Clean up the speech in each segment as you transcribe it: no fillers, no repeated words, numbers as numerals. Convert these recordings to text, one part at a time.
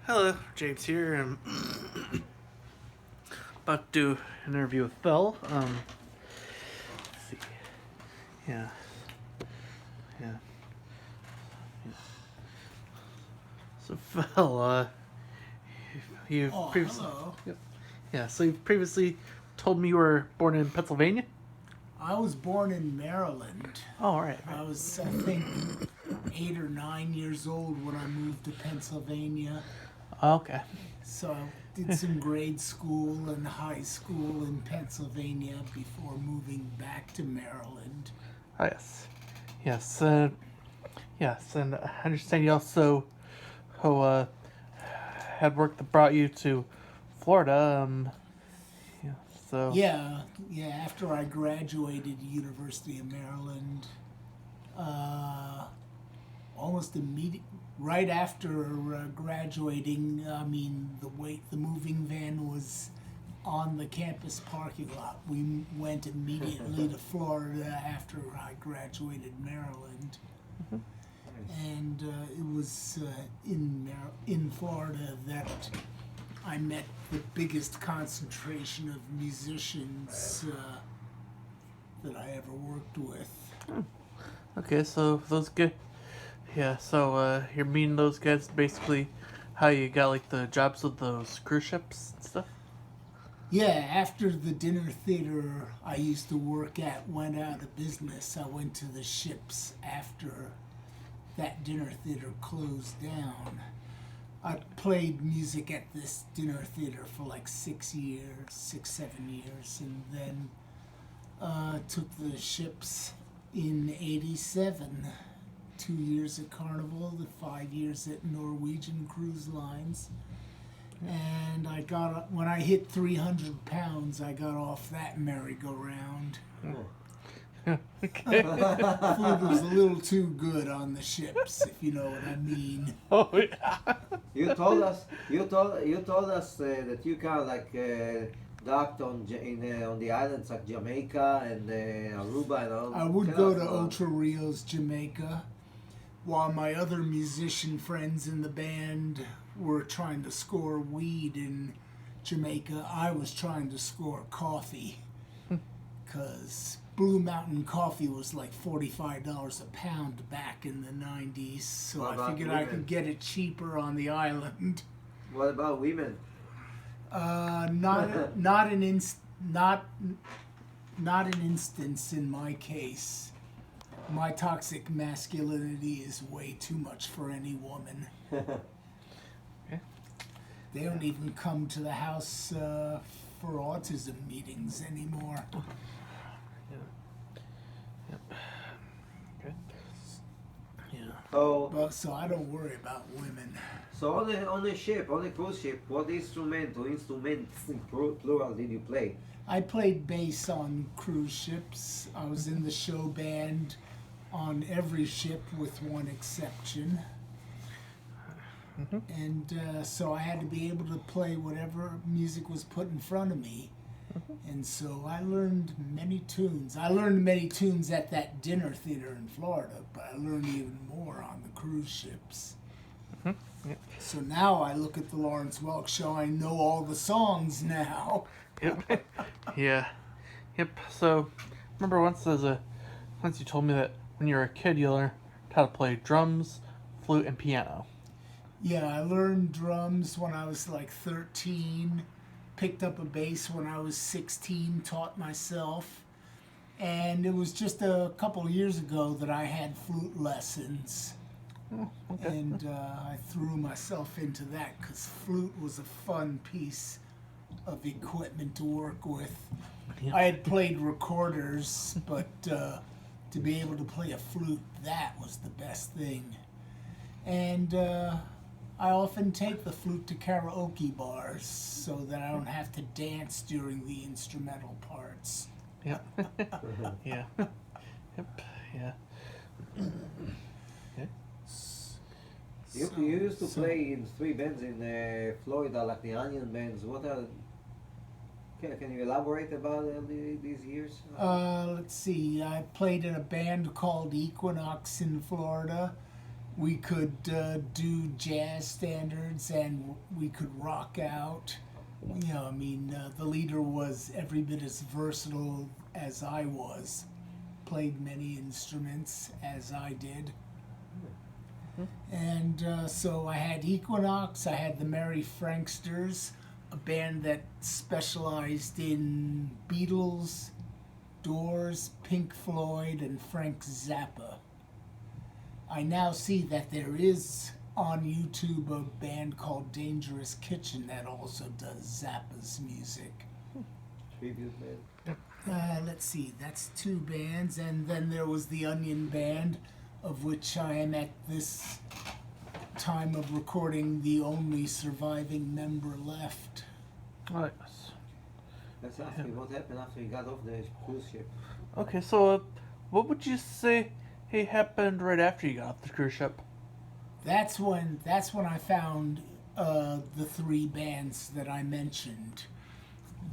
Hello, James here. I'm about to do an interview with Phil. Let's see. Yeah, yeah, yeah. So Phil, you've Oh, previously, hello. yep. Yeah. So you've previously told me you were born in Pennsylvania. I was born in Maryland. Oh, all right, right. I was, I think, 8 or 9 years old when I moved to Pennsylvania. Okay. So I did some grade school and high school in Pennsylvania before moving back to Maryland. Oh, yes, yes, yes, and I understand you also who had work that brought you to Florida. Yeah. So. Yeah, after I graduated University of Maryland, uh, almost immediate, right after graduating, the moving van was on the campus parking lot. We went immediately to Florida after I graduated Maryland, and it was in Florida that I met the biggest concentration of musicians that I ever worked with. Okay, so those good. Yeah, so you're meeting those guys basically how you got like the jobs with those cruise ships and stuff? Yeah, after the dinner theater I used to work at went out of business, I went to the ships after that dinner theater closed down. I played music at this dinner theater for like 6 years, 6, 7 years, and then took the ships in '87. 2 years at Carnival, the 5 years at Norwegian Cruise Lines. And when I hit 300 pounds, I got off that merry-go-round. Okay. Food was a little too good on the ships, if you know what I mean. Oh yeah. You told us that you kind of like docked on the islands like Jamaica and Aruba and all. I would Tell go us to about- Ocho Rios, Jamaica, while my other musician friends in the band were trying to score weed in Jamaica. I was trying to score coffee, because Blue Mountain coffee was like $45 a pound back in the '90s, so What I about figured I women? could get it cheaper on the island. What about women? Not an instance in my case. My toxic masculinity is way too much for any woman. Okay. They don't even come to the house for autism meetings anymore. Yep. Okay. Yeah. So I don't worry about women. So on the ship, on the cruise ship, what instrument or instruments in plural did you play? I played bass on cruise ships. I was in the show band on every ship with one exception. And so I had to be able to play whatever music was put in front of me. And so I learned many tunes. I learned many tunes at that dinner theater in Florida, but I learned even more on the cruise ships. Yep. So now I look at the Lawrence Welk show, I know all the songs now. Yep. Yeah. Yep. So remember once you told me that when you were a kid you learned how to play drums, flute, and piano. Yeah, I learned drums when I was like 13, picked up a bass when I was 16, taught myself. And it was just a couple of years ago that I had flute lessons. Okay. And I threw myself into that because flute was a fun piece of equipment to work with. Yeah. I had played recorders, but to be able to play a flute, that was the best thing. And I often take the flute to karaoke bars so that I don't have to dance during the instrumental parts. Yeah. Yeah. Yep. Yeah. Okay. You used to play in three bands in Florida, like the Onion bands. What are? Can you elaborate about these years? Let's see. I played in a band called Equinox in Florida. we could do jazz standards and we could rock out. I mean, the leader was every bit as versatile as I was, played many instruments as I did. And so I had Equinox, I had the Merry Franksters, a band that specialized in Beatles, Doors, Pink Floyd, and Frank Zappa. I now see that there is on YouTube a band called Dangerous Kitchen that also does Zappa's music. Tribute band. Let's see, that's two bands, and then there was the Onion Band, of which I am at this time of recording the only surviving member left. Oh, yes. Let's ask you what happened after you got off the cruise ship. Okay, so what would you say happened right after you got off the cruise ship? That's when I found the three bands that I mentioned.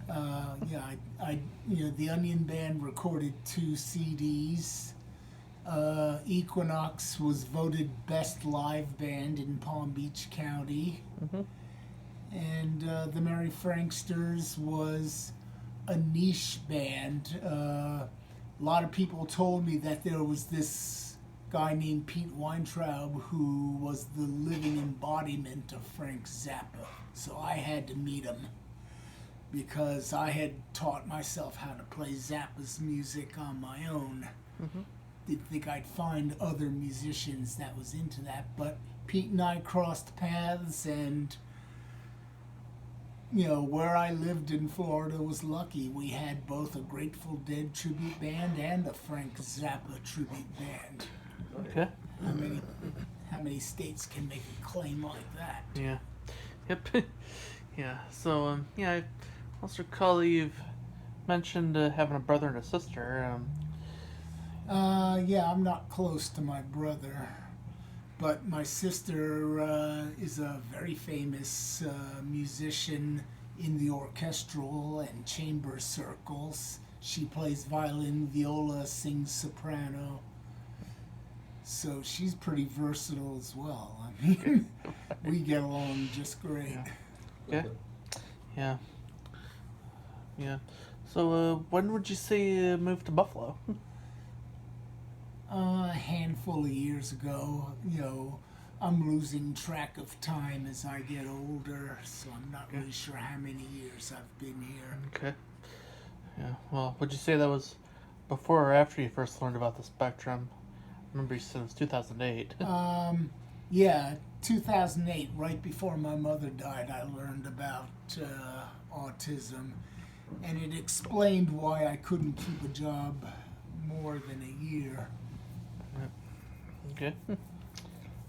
The Onion Band recorded 2 CDs. Equinox was voted best live band in Palm Beach County. And the Merry Franksters was a niche band. A lot of people told me that there was this guy named Pete Weintraub who was the living embodiment of Frank Zappa. So I had to meet him because I had taught myself how to play Zappa's music on my own. Didn't think I'd find other musicians that was into that, but Pete and I crossed paths, and where I lived in Florida was lucky. We had both a Grateful Dead tribute band and a Frank Zappa tribute band. Okay. How many states can make a claim like that? Yeah. Yep. Yeah. So I also recall that you've mentioned having a brother and a sister. I'm not close to my brother, but my sister is a very famous musician in the orchestral and chamber circles. She plays violin, viola, sings soprano. So she's pretty versatile as well. I mean, we get along just great. Yeah. Yeah. Yeah. So when would you say you moved to Buffalo? A handful of years ago. I'm losing track of time as I get older, so I'm not really sure how many years I've been here. Okay. Yeah. Well, would you say that was before or after you first learned about the spectrum? I remember you said it was 2008. 2008, right before my mother died, I learned about autism, and it explained why I couldn't keep a job more than a year. Okay.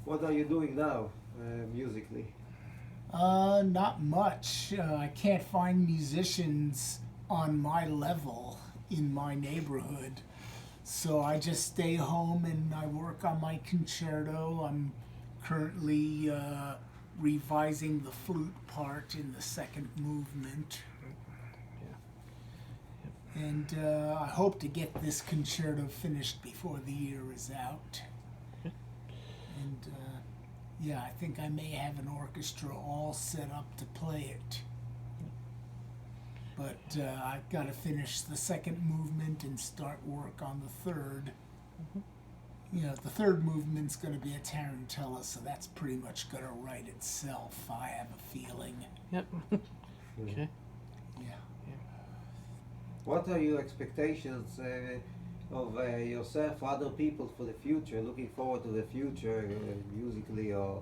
What are you doing now, musically? Not much. I can't find musicians on my level in my neighborhood. So I just stay home and I work on my concerto. I'm currently revising the flute part in the second movement. And I hope to get this concerto finished before the year is out. And I think I may have an orchestra all set up to play it. But I've got to finish the second movement and start work on the third. The third movement's going to be a tarantella, so that's pretty much going to write itself, I have a feeling. Yep. Okay. Yeah. What are your expectations of yourself, other people for the future? Looking forward to the future musically, or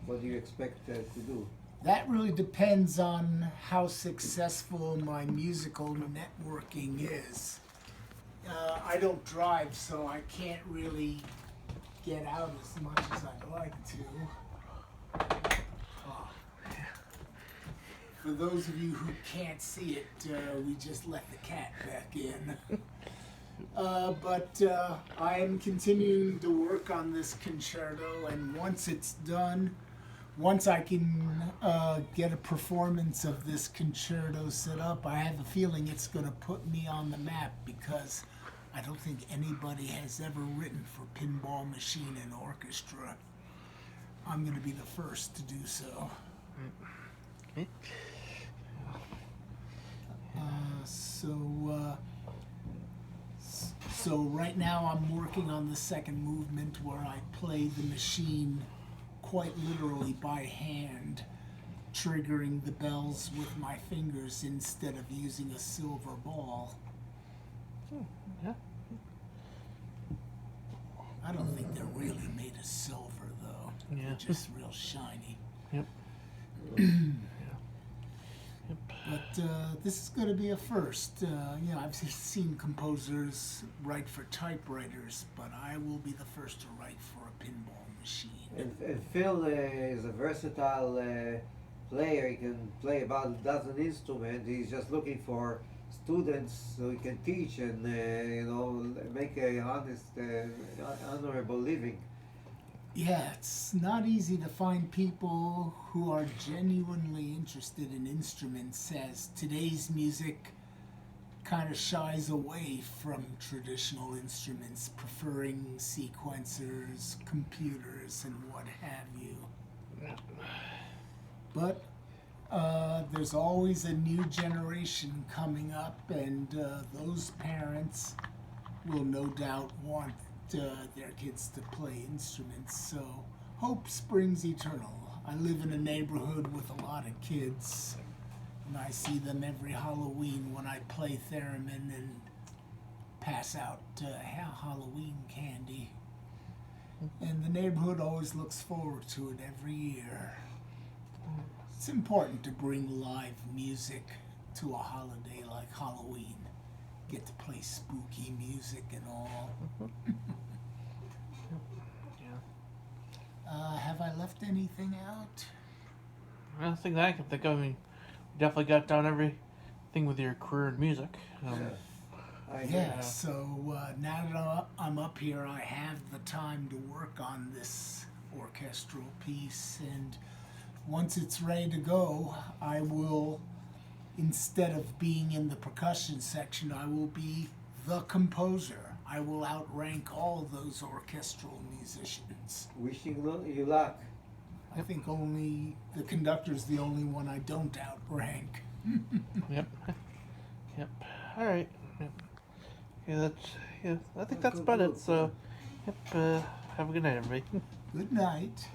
what do you expect to do? That really depends on how successful my musical networking is. I don't drive, so I can't really get out as much as I'd like to. For those of you who can't see it, we just let the cat back in. But I am continuing to work on this concerto, and once it's done, once I can get a performance of this concerto set up, I have a feeling it's going to put me on the map, because I don't think anybody has ever written for Pinball Machine and Orchestra. I'm going to be the first to do so. Okay. So right now I'm working on the second movement where I play the machine quite literally by hand, triggering the bells with my fingers instead of using a silver ball. Yeah. I don't think they're really made of silver though. Yeah. They're just real shiny. Yep. Yep. But this is going to be a first. I've seen composers write for typewriters, but I will be the first to write for a pinball machine. And Phil is a versatile player. He can play about a dozen instruments. He's just looking for students so he can teach and make a honest, honorable living. Yeah, it's not easy to find people who are genuinely interested in instruments, as today's music kind of shies away from traditional instruments, preferring sequencers, computers, and what have you. But there's always a new generation coming up, and those parents will no doubt want their kids to play instruments. So hope springs eternal. I live in a neighborhood with a lot of kids, and I see them every Halloween when I play theremin and pass out Halloween candy. And the neighborhood always looks forward to it every year. It's important to bring live music to a holiday like Halloween. Get to play spooky music and all. Have I left anything out? I don't think that I can think of. I mean, you definitely got down everything with your career in music. So now that I'm up here, I have the time to work on this orchestral piece, and once it's ready to go, I will, instead of being in the percussion section, I will be the composer. I will outrank all those orchestral musicians. Wishing you luck. I think only the conductor's the only one I don't outrank. Yep. Yep. All right. Yep. I think that's about it. So, yep. Have a good night, everybody. Good night.